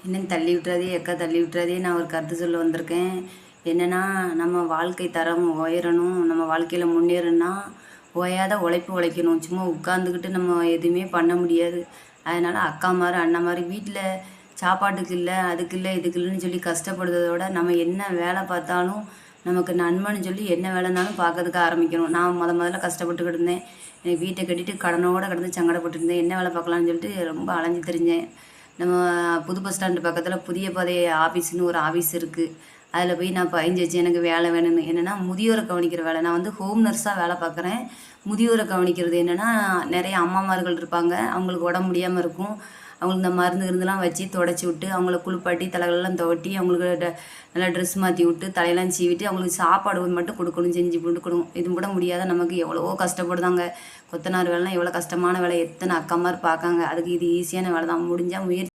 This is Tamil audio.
இன்னும் தள்ளி விட்டுறாதே அக்கா, தள்ளி விட்டுறாதே. நான் ஒரு கருத்து சொல்ல வந்திருக்கேன். என்னென்னா, நம்ம வாழ்க்கை தரம் உயரணும், நம்ம வாழ்க்கையில் முன்னேறணும்னா ஓயாத உழைப்பு உழைக்கணும். சும்மா உட்காந்துக்கிட்டு நம்ம எதுவுமே பண்ண முடியாது. அதனால் அக்கா மாதிரி அண்ணா மாதிரி வீட்டில் சாப்பாட்டுக்கு இல்லை, அதுக்கு இல்லை, இதுக்கு இல்லைன்னு சொல்லி கஷ்டப்படுறதோட நம்ம என்ன வேலை பார்த்தாலும் நமக்கு நன்மைன்னு சொல்லி என்ன வேலைனாலும் பார்க்கறதுக்கு ஆரம்பிக்கணும். நான் முதல்ல கஷ்டப்பட்டுக்கிட்டு இருந்தேன். வீட்டை கட்டிட்டு கடனோடு கிடந்து சங்கடப்பட்டுருந்தேன். என்ன வேலை பார்க்கலான்னு சொல்லிட்டு ரொம்ப அலைஞ்சு திரிஞ்சேன். நம்ம புது பஸ் ஸ்டாண்டு பக்கத்தில் புதிய பாதை ஆஃபீஸ்னு ஒரு ஆஃபீஸ் இருக்குது. அதில் போய் நான் பதிஞ்சு வச்சு எனக்கு வேலை வேணும்னு. என்னென்னா முதியோரை கவனிக்கிற வேலை. நான் வந்து ஹோம் நர்ஸாக வேலை பார்க்குறேன். முதியோரை கவனிக்கிறது என்னென்னா, நிறைய அம்மாமார்கள் இருப்பாங்க. அவங்களுக்கு உடம்பு முடியாமல் இருக்கும். அவங்களுக்கு இந்த மருந்து கிருந்துலாம் வச்சு தொடச்சி விட்டு, அவங்கள குளிப்பாட்டி தலைகளெல்லாம் துவட்டி, அவங்களுக்கு நல்லா ட்ரெஸ் மாற்றி விட்டு, தலையெல்லாம் சீவிட்டு, அவங்களுக்கு சாப்பாடு மட்டும் கொடுக்கணும், செஞ்சு கொடுக்கணும். இது கூட முடியாத நமக்கு எவ்வளவோ கஷ்டப்படுதாங்க. கொத்தனார் வேலைலாம் எவ்வளோ கஷ்டமான வேலை. எத்தனை அக்காமார் பார்க்காங்க. அதுக்கு இது ஈஸியான வேலை தான். முடிஞ்சால் முயற்சி